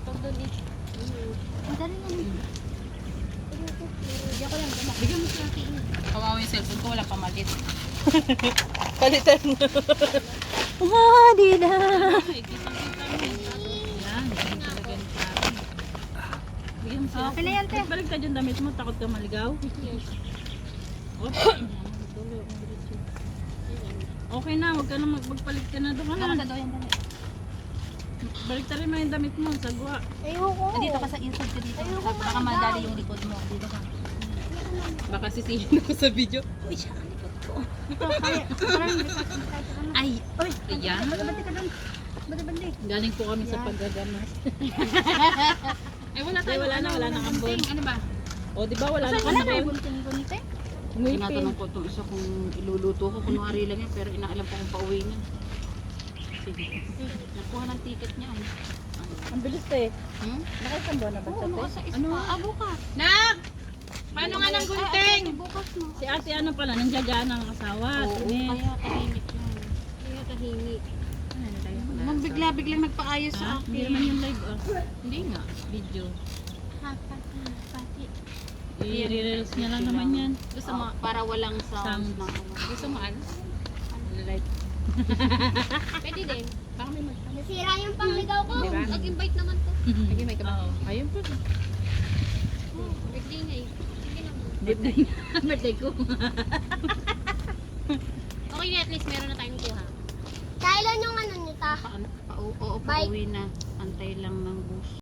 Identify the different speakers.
Speaker 1: Pag doon eh.
Speaker 2: Ang dali na nito.
Speaker 1: Bigyan ko lang.
Speaker 3: Bigyan mo sa akin. Kawawa yung cellphone ko, wala pamalit.
Speaker 4: Palitan mo.
Speaker 2: Di na.
Speaker 3: Ay, kitang-kita mo. Yan, ganyan talaga yung sabi. Bigyan mo siya.
Speaker 2: Okay na yan, te.
Speaker 3: Balik ka dyan damit mo, takot ka maligaw. Okay na, wag ka na magpalit ka na doon.
Speaker 2: Ano ka daw yan, dali.
Speaker 3: Balik ta rin mo yung damit mo, sagwa.
Speaker 1: Ayoko.
Speaker 2: Dito ka sa insert ka dito. Baka madali yung likod mo. Dito ka.
Speaker 3: Baka sisihin ako sa video. Uy, siya ang likod ko.
Speaker 2: Ito, kaya. Parang
Speaker 3: Ay,
Speaker 2: Uy,
Speaker 3: ayan.
Speaker 2: bati ka doon. Bati.
Speaker 3: Galing po kami sa paggagamot. Ay, wala tayo. Wala na ambon. Ano ba? O, di ba wala na
Speaker 2: Wala na
Speaker 3: ambon?
Speaker 2: yung bunting-bunting.
Speaker 3: Tinatanong ko itong isa kung iluluto ko, kunwari lang yan, pero inaalam ko kung pauwi niya. Sige. Nakuha ng ticket niya.
Speaker 4: Ang bilis eh.
Speaker 3: Hmm?
Speaker 4: Nakaisang buwan na ba siya, te?
Speaker 3: Ano? Bukas. Nak! Paano nga ng gunting?
Speaker 2: Bukas mo.
Speaker 3: Si ate ano pala, nandiyagaan ang asawa.
Speaker 2: Oo, kaya tahimik yun.
Speaker 1: Kaya kahingi.
Speaker 2: Nang bigla-biglang nagpaayos sa
Speaker 3: Hindi
Speaker 2: akin.
Speaker 3: naman yung live. Hindi nga. Video.
Speaker 1: Pati.
Speaker 3: I-reels niya lang naman yan.
Speaker 2: Gusto mo, para walang sound.
Speaker 3: Sound.
Speaker 2: Na, ano.
Speaker 3: Gusto mo ano? Live.
Speaker 1: Pwede din.
Speaker 3: Baka may mag...
Speaker 1: Nasira yung pangligaw ko.
Speaker 3: Diba?
Speaker 1: Nag-invite naman to.
Speaker 3: Lagi may kabang. Ayun po.
Speaker 1: Birthday niya eh. Sige naman.
Speaker 3: Birthday. Birthday ko.
Speaker 1: Okay na, at least meron na tayong kuha. Kailan yung ano nyo ta?
Speaker 2: Oo,
Speaker 1: Bye.
Speaker 2: pauwi na. Antay lang ng bus.